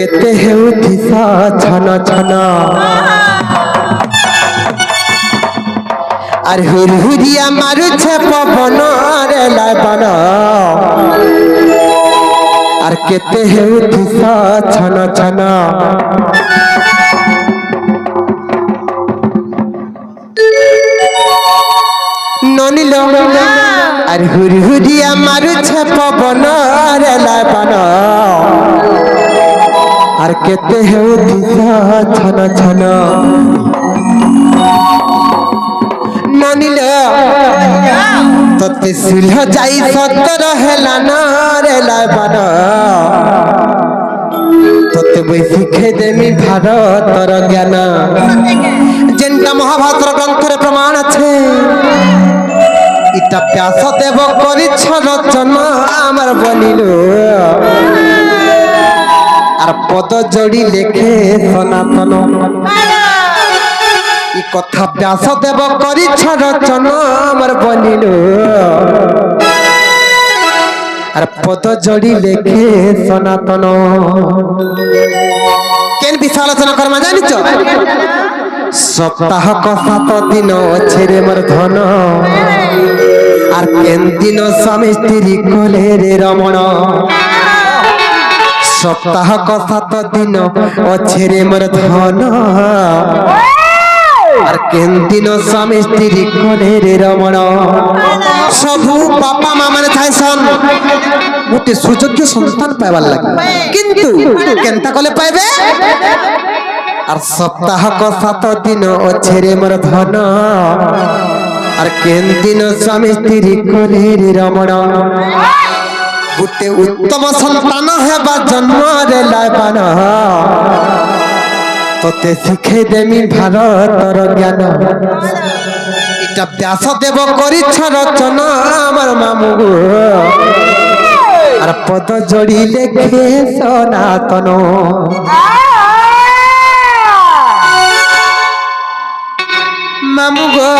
केते हेउथिसा छना छना আর হুরহুরিয়া মারুছে পবন রে লাবন আর কেতে হেউথিসা ছনা ছনা ননিল আর হুরহুরিয়া মারুছে পবন রে লাবন আর কেতে হেউথিসা ছনা ছনা ননিল তোতে সিলহ যাই সতর হেলা না রে লাবন তোতে বই শিখে দেমি ভারতর জ্ঞান যেটা মহাভারত গ্রন্থরে প্রমাণ আছে ইটা ব্যাসদেব করিছ রচনা আমার বলিল আর পদ যোড়ি লেখে সনাতন ই কথা ব্যাসদেব করিছ রচনা আমার বলিল আর পদ যোড়ি লেখে সনাতন কেন বিষয় আলোচনা করমা জানিছ সপ্তাহ ক 7 দিন ছেড়ে মোর ধন আর কেন দিন স্বামী স্ত্রী কোলে রে রমণ সপ্তাহ ক 7 দিন ছেড়ে মোর ধন আর কেন দিন স্বামী স্ত্রী কোলে রে রমণ সবু বাপা মা মানে থাইছন গোটে সুযোগ্য সন্তান পাইবার লাগে কিন্তু কেনতা কলে পাইবে আর সপ্তাহ ক 7 দিন ছেড়ে মোর ধন আর কেন দিন স্বামী স্ত্রী কোলে রে রমণ গোটে উত্তম সন্তান হেবা জন্ম রে লাবন তোতে শিখে দেমি ভারতর জ্ঞান এটা ব্যাসদেব করিছ রচনা আমার মামু আর পদ যোড়ি লেখে সনাতন মামু গো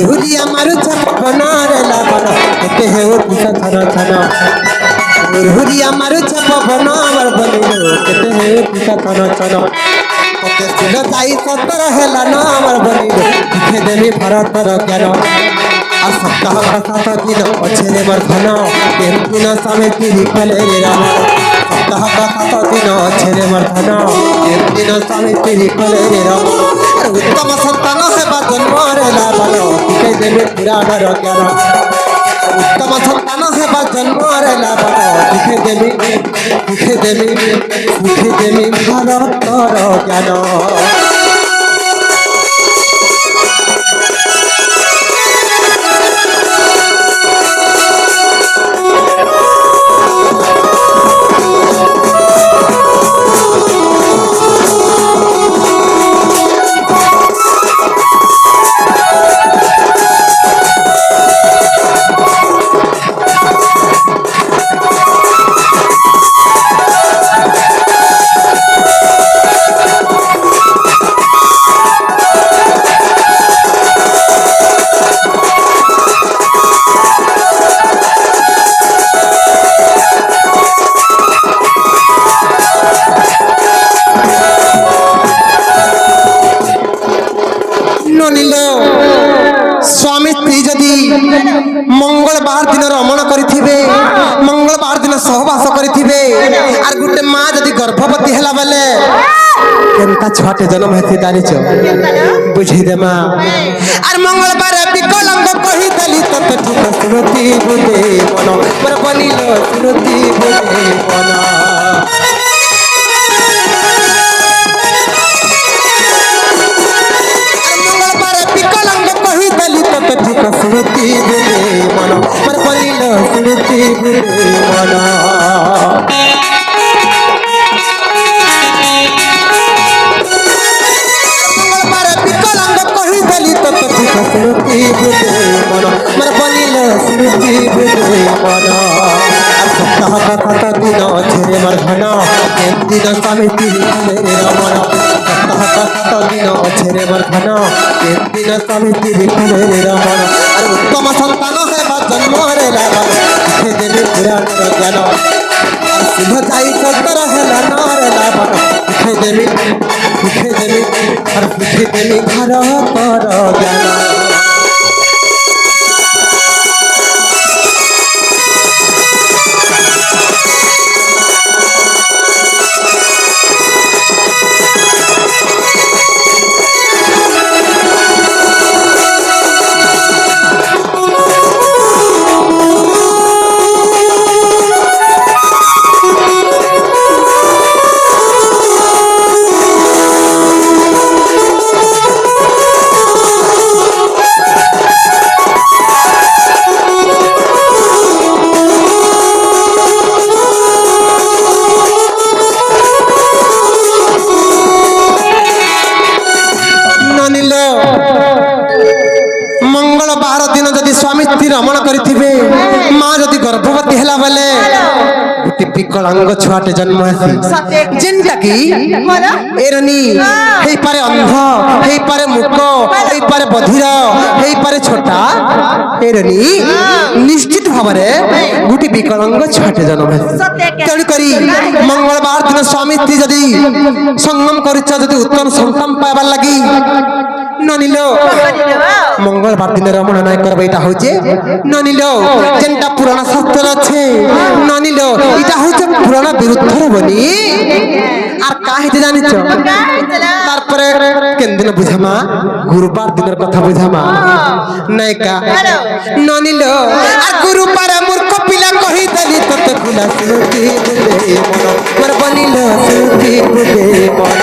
হুরিয়া মারুছে পবন রে লাবন কেতে হেউথিসা ছনা ছনা হুরিয়া মারুছে পবন আমার বলিল কেতে হেউথিসা ছনা ছনা তোতে সিল যাই সতর হেলা না আমার বলিল শিখে দেমি ভারতর জ্ঞান আর সপ্তাহ ক 7 দিন ছেড়ে মোর ধন কেন দিন স্বামী স্ত্রী কোলে রে রমণ সপ্তাহ ক 7 দিন ছেড়ে মোর ধন কেন দিন স্বামী স্ত্রী কোলে রে রমণ উত্তম সন্তান হেবা জন্ম রে লাবন শিখে দেবে পুরাণর জ্ঞান উত্তম সন্তান হেবা জন্ম রে লাবন শিখে দেবে ভারতর জ্ঞান स्वामी स्त्री जदि मंगलवार दिन रमण करिथिबे मंगलवार दिन सहवास करिथिबे आर गुटे मां जदि गर्भवती हैला बेले केनता छटे जन्म हेति दानिच बुझी दे मां आर मंगलवार विकलांग कहि देली तत ठीक सुनती बुझे मन पर बनिलो सुनती बुझे मन ठीक सुनती बुझे मन স্মৃতি বুঝে মন বিকলাঙ্গ কহিদেলি তত ঠিক স্মৃতি বুঝে মন মোর বলিল স্মৃতি বুঝে মন আর সপ্তাহ কত দিন ছেড়ে মোর ঘন দিন স্মৃতি বুঝে মন সপ্তাহ কত দিন ছেড়ে মোর ঘন দিন স্মৃতি বুঝে মন আর উত্তম সন্তান হেবা জন্মরে লাভন সে দেবী পুরাণ জ্ঞান আর শুভ যাই সত্তর হেলা নর লাভন সুখে দেবী আর সুখে দেবী ঘর কর জ্ঞান मंगलवार दिन जदि स्वामी स्त्री रमण करिथिबे मां जदि गर्भवती हेला बेले गोटे विकलांग छुआटे जन्म हेसी जेनटा की एरनी हेई पारे अंध हेई पारे मूक हेई पारे बधिर हेई पारे छोटा एरनी निश्चित भाबरे गोटे विकलांग छुआटे जन्म हेसी तेणु करी मंगलवार दिन स्वामी स्त्री जदि संगम करिछ जदि उत्तम संतान पाइबार लागि ननिलो मंगलवार दिन रमण नाय करबे इटा होचे ननिलो जेनटा पुराना शास्त्र আছে ननिलो इटा होचे पुराना विरुद्ध बनी আর কাহিতে জানিছ তারপরে কেনদিন বুঝামা গুরুবার দিনের কথা বুঝামা নাইকা ননিলো আর গুরুবার মূর্খ পিলা কহি দেলি তত খুলা স্মৃতি বুঝে মন মোর বনিল স্মৃতি বুঝে মন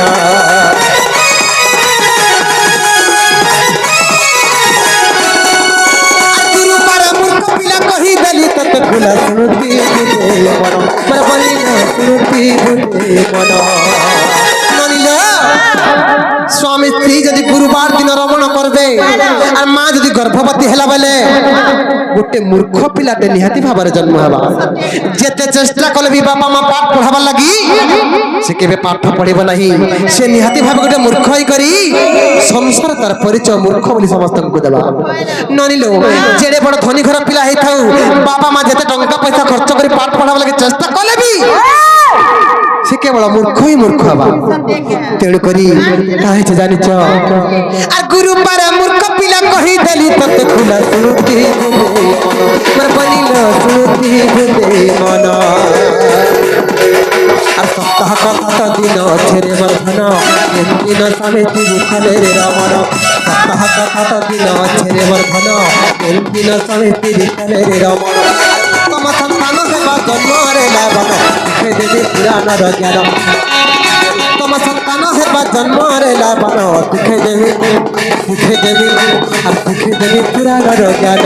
खुला स्मृति बुझे मन मोर बनिल स्मृति बुझे मन ननिल स्वामी स्त्री जदि गुरुवार दिन रमण करबे और मां जदि गर्भवती हेला बेले गोटे मूर्ख पिलाटे निहाती भाବରେ जन्म हेबा जेते चेष्टा कले भी बापा मां पाठ पढाबा लागि से केबे पाठ पढिबो नाही से निहाती भाबे गोटे मूर्ख होई करी संसार तार परिचय मूर्ख बोली समस्त को देबा ननिलो जेडे बड़ धनी घर पिला हेई थाउ बापा मां जेते टंका पैसा खर्च करी पाठ पढाबा लागि चेष्टा कले भी से केवल मूर्ख ही मूर्ख हवा तेणु करी काहे से जानिछ आ गुरु पर मूर्ख पिला कहि देली तत खुला स्मृति बुझे मोर बनिल स्मृति बुझे मन আর সপ্তাহ কত দিন ছেড়ে মোর ধন দিন স্মৃতি বুঝলে রে রমণ সপ্তাহ কত দিন ছেড়ে মোর ধন দিন স্মৃতি বুঝলে রে রমণ তম সন্তান হেবা জন্ম রে লাভন সুখে দেবী পুরাণর জ্ঞান তম সন্তান হেবা জন্ম রে লাভন সুখে দেবী আর সুখে দেবী পুরাণর জ্ঞান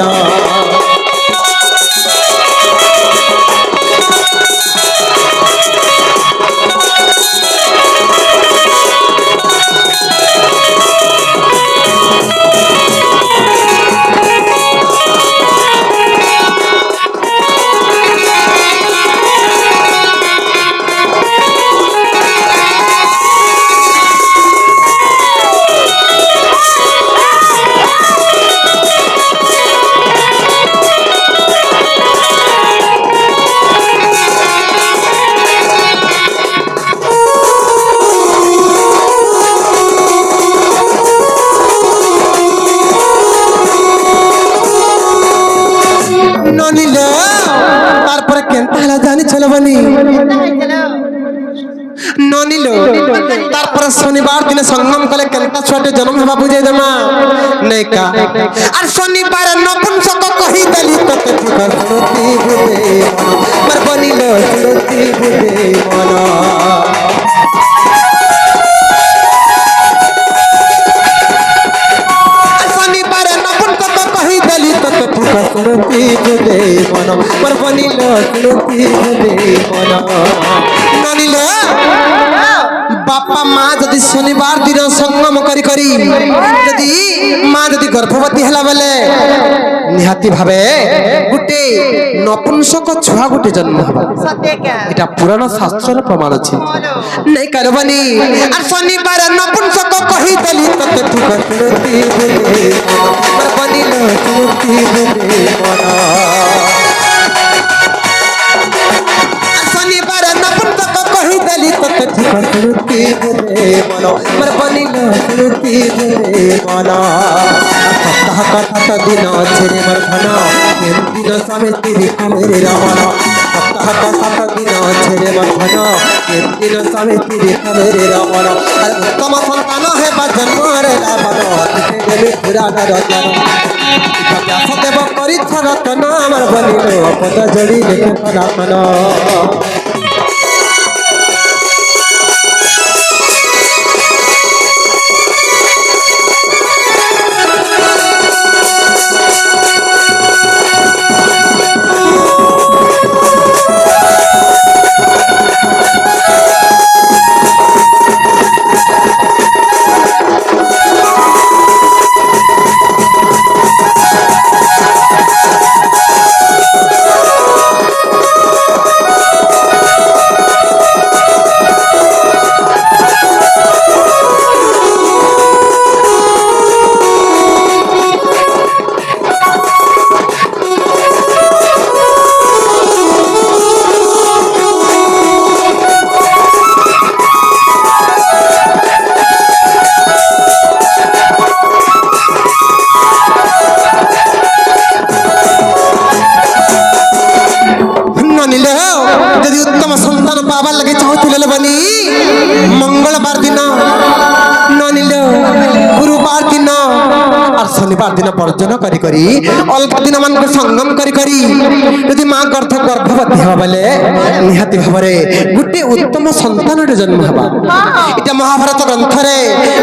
ननिलो तारपर शनिवार दिन संगम कले केनता छुआटे जन्म हेबा बुझे देमा नैका आर शनिवार नपुंसक कहि देली तत ठीक स्मृति बुझे मोर बनिल स्मृति बुझे मन शनिवार नपुंसक कहि देली तत ठीक स्मृति बुझे মন মোর বনিল স্মৃতি ভেবে মন ননিল বাপা মা যদি শনিবার দিন সঙ্গম করি করি যদি মা যদি গর্ভবতী হেলা বেলে নিহাতি ভাবে গুটে নপুংসক ছুয়া গুটে জন্ম হবা এটা পুরাণ শাস্ত্রের প্রমাণ আছে নাই করবনি আর শনিবার নপুংসক কহি দেলি ততে ঠিক স্মৃতি ভেবে মোর বনিল স্মৃতি ভেবে মন শনিবার নপুংসক কহি দেলি ততে ঠিক স্মৃতি ভেবে মন মোর বনিল স্মৃতি ভেবে মন সপ্তাহ কথা দিন ছেড়ে মোর ধন দিন স্বামী স্ত্রী কামের রমন সপ্তাহ কথা দিন ছেড়ে মোর ধন দিন স্বামী স্ত্রী কামের রমন আর উত্তম সন্তান হেবা জন্মর রাবণ গেলে পুরাণ রচন ব্যাসদেব করিছ রচন আমার বলিল পদ জড়ি লেখে সনাতন যদি উত্তম সন্তান পাবার লাগে চাহুলে বনি মঙ্গলবার দিন নিল গুরুবার দিন আর শনিবার দিন বর্জন করি করি অল্প দিন মানুষ সঙ্গম করি করি যদি মা গর্ভবতী হবা বেলে নিহাতি ভাবে গোটে উত্তম সন্তানর জন্ম হবা এটা মহাভারত গ্রন্থরে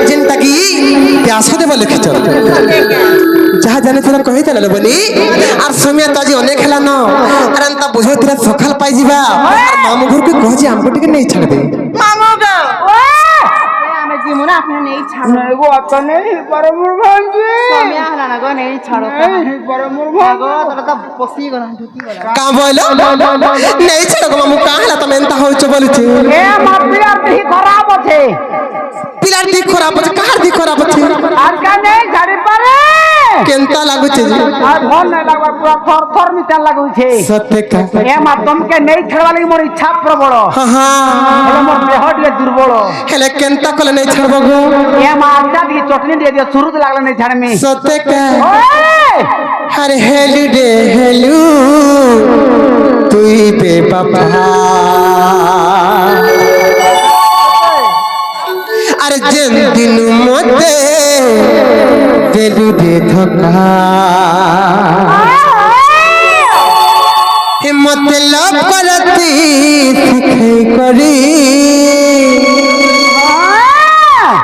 যেটা কি ব্যাসদেব লিখিছেন যাহা জানিছিল কহিদেলে বলি আর সময় তো আজ অনেক হেলান আর তা বুঝাইলে সকাল পাই যা আর মামু ঘরকে কহছি আমকে টিকে নেই ছাড় দে মামু গো আমি জীবনে আপনি নেই ছাড়ো গো আপনি নেই পরমুর ভাঞ্জি সময় হলা না গো নেই ছাড়ো পরমুর ভাগো তোরা তো পসি গো না ঢুকি গো কা বইলো নেই ছাড়ো গো মামু কা হলা তুমি এন্তা হইছ বলিছি এ মাপি আপনি খারাপ আছে পিলার দিক খারাপ আছে কার দিক খারাপ আছে আর কা নেই ছাড়ি পারে কেনতা লাগুছে জি আর ভন নাই লাগবা পুরা থর থর মিটার লাগুছে সত্যি কা এ মাধ্যমকে নেই ছাড়বা লাগি মোর ইচ্ছা প্রবল হ্যাঁ হ্যাঁ মোর দেহ টিকে দুর্বল হেলে কেনতা কলে নেই ছাড়ব গো এ মা আচ্ছা দিয়ে চটনি দিয়ে দিয়ে শুরু তো লাগলা নেই ছাড়মি সত্যি কা ওই আরে হেলু রে হেলু তুই বেবাবা আরে যেন দিন মতে দেলু রে ধোকা হিম্মত লাভ করতি শিখাই করি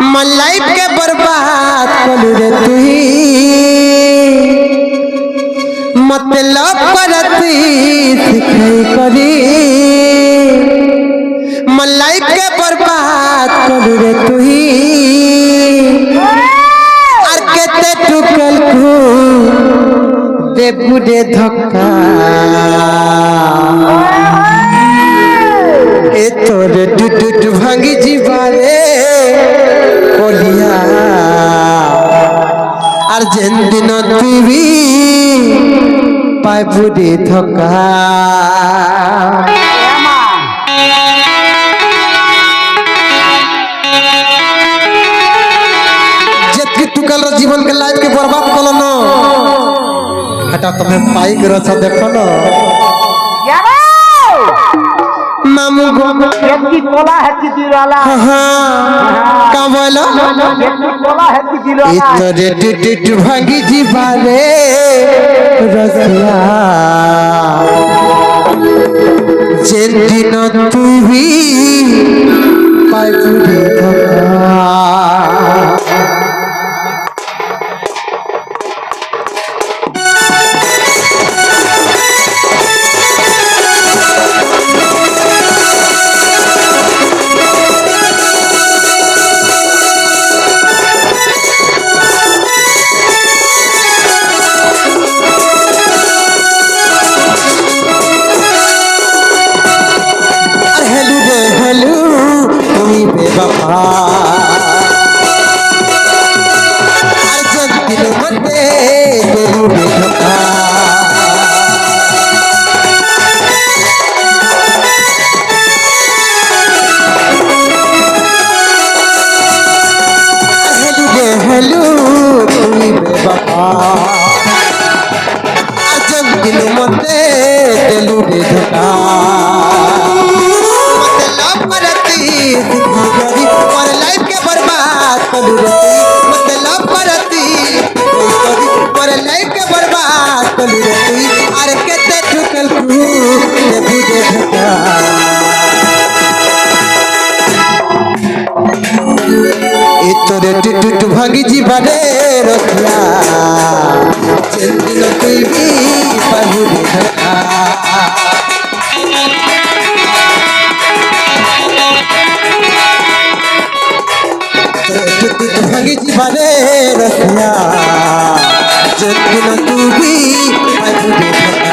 আমার লাইফ के बर्बाद कर रे तुई मतलब करती सिखाई करी আমার লাইফ के बर्बाद कर रे तुई আর কেতে টুকল কু দেবু রে ধক্কা এ তোর টুটুট ভাঙি জীবারে কলিয়া আর যেন দিন তুই পাইবু রে ধক্কা যেতকি টুকাল জীবন के लाइफ के बर्बाद कलो न এটা তুমি পাই গরছ দেখো না मामू गो की कोला है की दिलवाला का बोलो की कोला है की दिलवाला इतरे टिट भागी जीवारे रसिया जेन दिन तुई पाई बुरी धक्का बुरे धोखा मतलब करती जिंदगी और लाइफ के बर्बाद कलू रहती मतलब करती और लाइफ के बर्बाद कलू रहती अरे केते ठुकल तू ये बुरे धोखा ए तोरे टुट भागी जीवने रखिया चंदन तुई भी पाहु धोखा भागी जीवने रखिया चंदन तू भी पाहु धोखा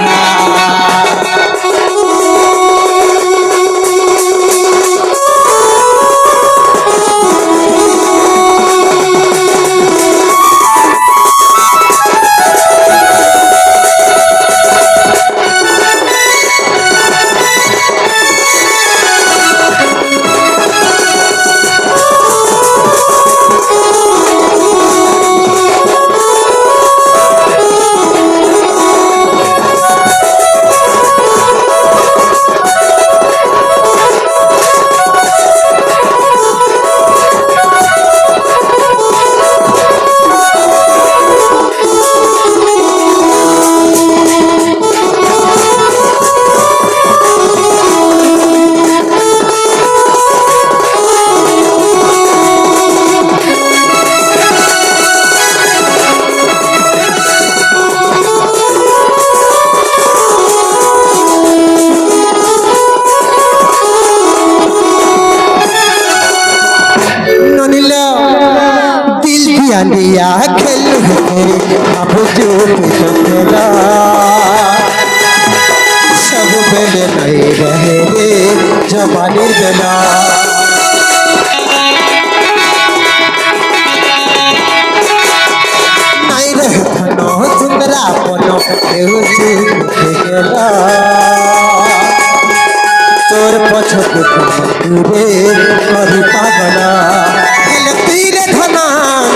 दिया खेल अब जो तेरा सब बेले नहीं रहे रे जवानी बेला नहीं रहे खनो सुंदरा पनो गेला तोर पछत दूरे करी पागला तीरे धना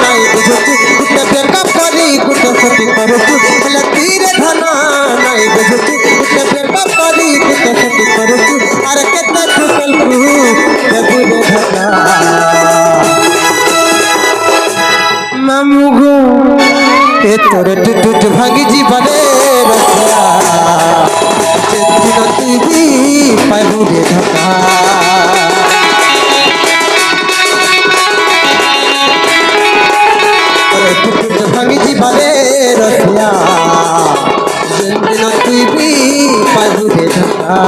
नहीं बुझती गुटे बेकअप करी गुटे सती करतु हेले तीरे धना नहीं बुझती गुटे बेकअप करी गुटे सती करतु अरे केते ठुकल तू ये बुरे धोखा मामू गो ए तोरे टुट भागी जीवने रखिया चेतिन तू भी पाए बुरे धोखा भागी जीवने रखिया जिंदगी तू भी पाहु रे धोखा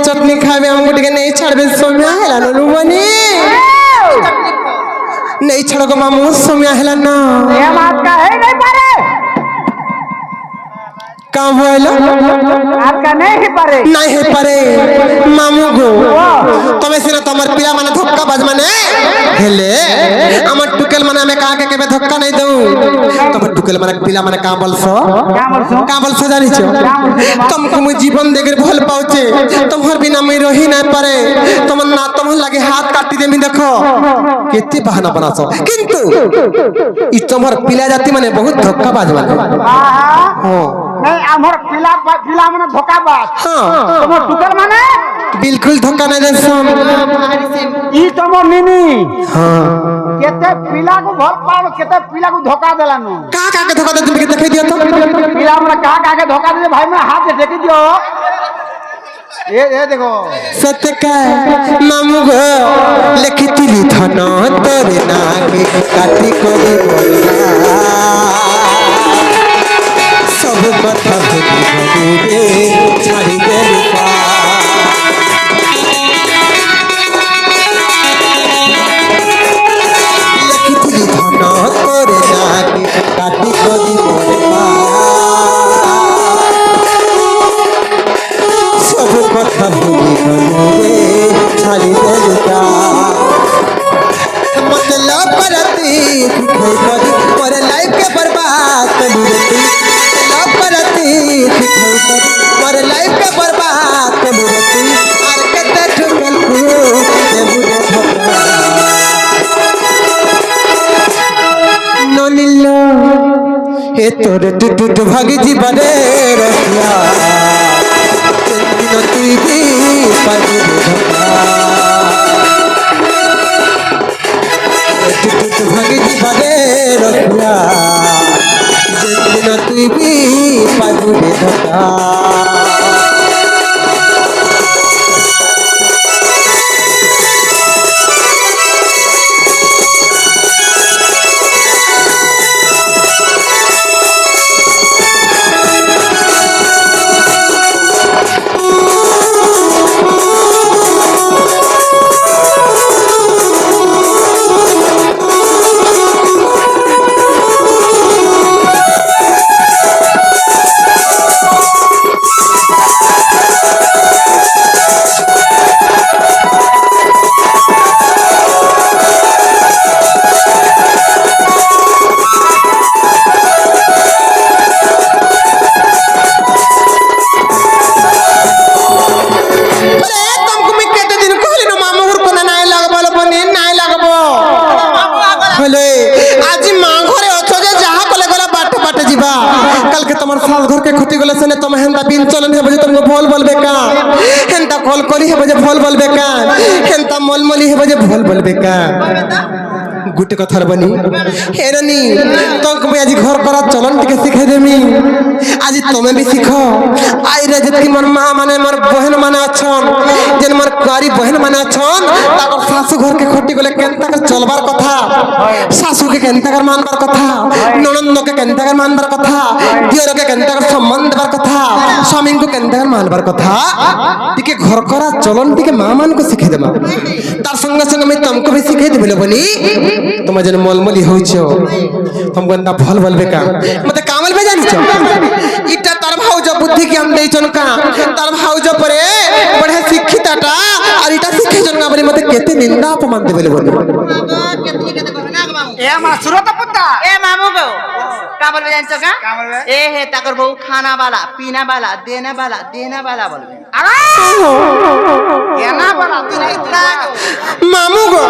चटनी खावे हमको टिके नहीं छाड़बे सोम्या हेला नु बनी नहीं छड़को मामू सोम्या हेला ना ये बात का है नहीं पारे काम होइला आज का नहीं ही पारे नहीं है पारे मामू गो तमे सिना तमर पिया माने धक्का बाज माने हेले हमर टुकेल माने हमें कहा के केबे धक्का नहीं दऊ तमर टुकेल माने पिला माने का बोलसो जानी छो तुमको मु जीवन देगर भल पाउचे तुमहर बिना मैं रही नहीं पारे तुम ना तुम लगे हाथ काटी देमी देखो केते बहाना बनासो किंतु ई तुमहर पिला जाति माने बहुत धक्का बाज माने हां नहीं हमर पिला माने धोखा बाज हां तुम टुकल माने बिल्कुल धक्का नहीं देसन ई तुम मिनी हां केते पिला को भल पाओ केते पिला को धोखा देलानु का के धोखा दे तुम के देखाई दियो तो पिला माने का के धोखा दे भाई मैं हाथ से देखी दियो ये देखो सत्य का मामू गो लिखती लिखना तोरे नागे काटी कोरी बोला सब कथा भूले छाड़ी देलु लिखिथिली धन तोरे नाकी काटी कदी मोरे सब कथा भूले छाड़ी देलु मतलब परती मोर लाइफ के बर्बाद करू रे मतलब परती मोर लाइफ के बर्बाद करू रे आर कते ठुकल को दे बुझे ननिलो हे तोर टुटुट भागी जीवने रसिया न तुई भी पाजू भागी जीवने रसिया जिन तुई भी पाजू धोखा घर के खुटी गले से तुम हेंता बिन चलन है बजे तुमको भोल बोलबे का हेंता कॉल करी है बजे भोल बोलबे का हेंता मोलमोली है बजे भोल बोलबे का गुटे कथार बनी हेरनी तंक मैं आज घर करा चलन टिके सिखाई देमी आज तुमे भी सीखो आई रे जति मोर मां माने मोर बहन माने अछन जेन मोर कारी बहन माने अछन ताकर सासु घर के खुटी गले केनता कर चलबार कथा सासु के केनता कर मानबार कथा ननंद के केनता कर मानबार कथा दियर के केनता कर सम्मान देबार कथा स्वामी को केनता कर मानबार कथा टिके घर करा चलन टिके मां मान को सिखाई देमा तार संग संग मैं तुमको भी सिखाई देबे बनी तुम जन मोलमोली होइछो तुमको अंदा भल बोलबे का मते कामल बे जानिछो इटा तार भाउज बुद्धि के हम देइछन का तार भाउज परे बढे शिक्षिताटा और इटा शिक्षे जन बनी मते केते निंदा अपमान देबे बोली केतनी केते कहबे ना मामू ए मा सुरत पुत्ता ए मामू गो कामल बे जानिछो का ए हे ताकर बहु खाना वाला पीना वाला देना वाला बोलबे अरे केना वाला इतना मामू गो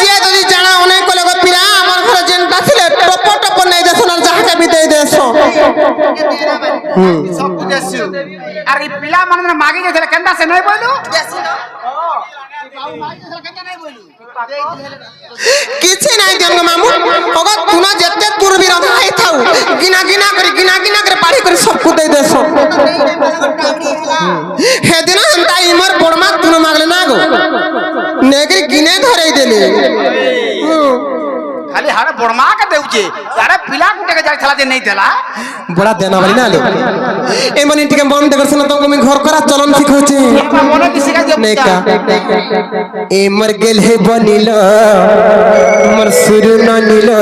जे যদি জানা অনেক কলে গো পিলা আমার ঘরে যেনটা ছিল টপ টপ নাই দেছ না যাহাকে বি দেই দেছো सब कुछ देसु अरे पिला मन मागे जे केंदा से नहीं बोलू देसु किछि নাই দেঙ্গ মামু ওগো তুনা যেতে তোর বিরোধ হাই থাও গিনা করে পাড়ি করে সব কু দেই দেছো হেদিন হেনতা ইমর বড়মা তুনা মাগলে না গো নেগরি গিনে ধরাই দেলে खाली हारे बड़मा के देउचे अरे पिला कुटे के जाय थला जे नहीं थला बड़ा देना वाली ना लो ए मनी टिके बंद कर सुन तुमको मैं घर करा चलन सिखोचे मोने किसी का नहीं का ए मर गेल है बनिलो मर सुरु न निलो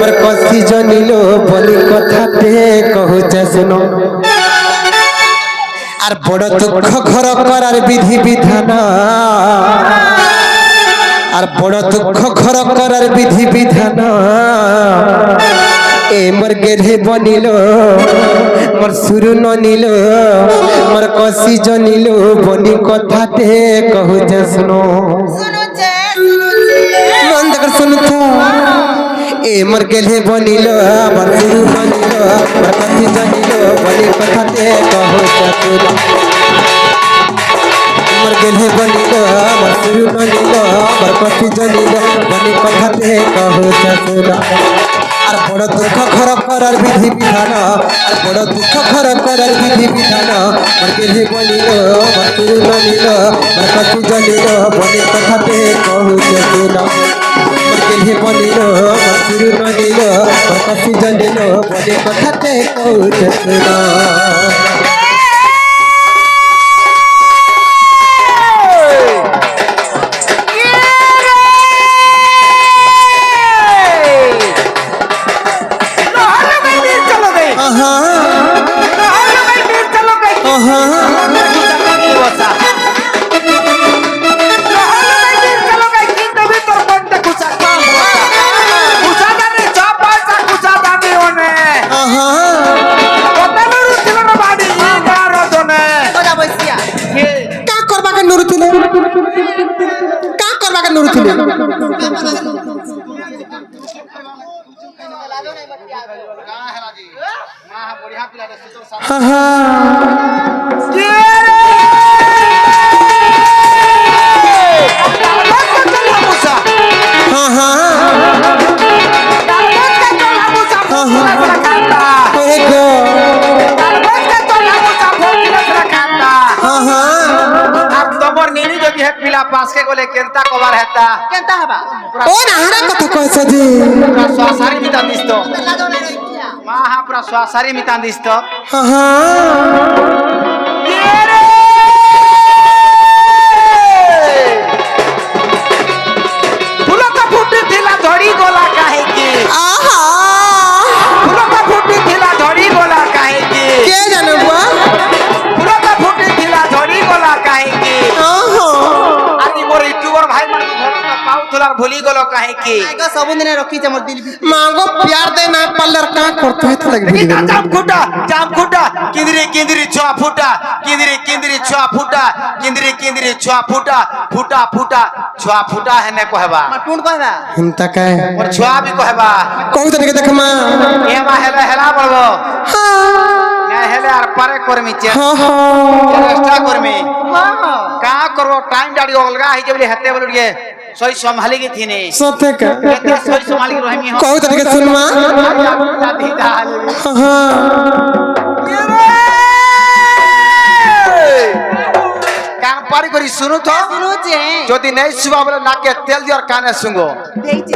मर कसी जनिलो बनी कथा ते कहू जा सुनो আর বড় দুঃখ ঘর করার বিধি বিধান আর বড় দুঃখ ঘর করার বিধি বিধান এ মর গেলে বনিল মোর সুরু ননিল মোর কষি জনিল বনি কথাতে কহু যে শুনো মন দেখর শুনতো এ মর গেলে বনিল মোর সুরু ননিল মোর কষি জনিল বনি কথাতে কহু যে শুনো मर गेले बनिल मर सुरु ननिल मर कथि जनिल बनि कथाते कहू ससुर আর বড় দুঃখ ঘর করার বিধি বিধান আর বড় দুঃখ ঘর করার বিধি বিধান মর গেলে বনিল মর সুরু ননিল মর কথি জনিল বনি কথাতে कहू ससुर मर কালে বলিল মধুর নদিল কষি জলিল বলে কথাতে কৌছে না पास के गोले केंता कवर हेता केंता हबा ओ नाहरा कथा कहछ जी पूरा स्वासारी मिता दिस्तो माहा पूरा स्वासारी मिता दिस्तो हा हा फुलो का फुटी थिला धड़ी गोला काहे की आहा फुलो का फुटी थिला धड़ी गोला काहे की के जानबा फुलो का फुटी थिला धड़ी गोला काहे की आहा मोर यूट्यूबर भाई मन घोड़ा का पाउ थोलार भूली गलो काहे की आइगो सब दिन रखी छ मोर दिल भी मांगो प्यार दे ना पल्लर का करते है तो लग जाम खुटा किंदरी किंदरी छुआ फूटा किंदरी किंदरी छुआ फूटा किंदरी किंदरी छुआ फूटा फूटा फूटा छुआ फूटा है ने कहबा टून कहबा हम त कहे और छुआ भी कहबा कहू तने के देख मां ए मा हेला हेला बोलबो हां ना हेले आर पारे करमी चे हां हां एक्स्ट्रा करमी हां का करबो टाइम डाडी अलगा ही जबले हते बोलुगे सही संभाली की थीने सते का केते सही संभाली की रहमी हो कहू तने के सुन मां हां कान पारी करी सुनु तो सुनु जे যদি নাই সুবা বলে নাকে তেল দিও আর কানে শুঙ্গো দেইছি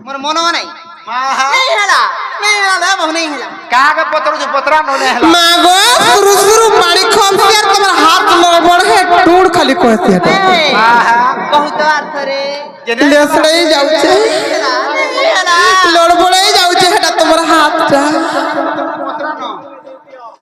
मोर मनो नहीं माहा नहीं हला बहु नहीं हला काग पत्र जो पत्रा नोने हला मागो शुरू शुरू पानी खमसियर तुम्हार हाथ लड़बड़ है टूड़ खाली कहती है माहा बहुत अर्थ रे लेसड़े जाऊ छे नहीं हला लड़बड़े जाऊ छे हटा तुम्हार हाथ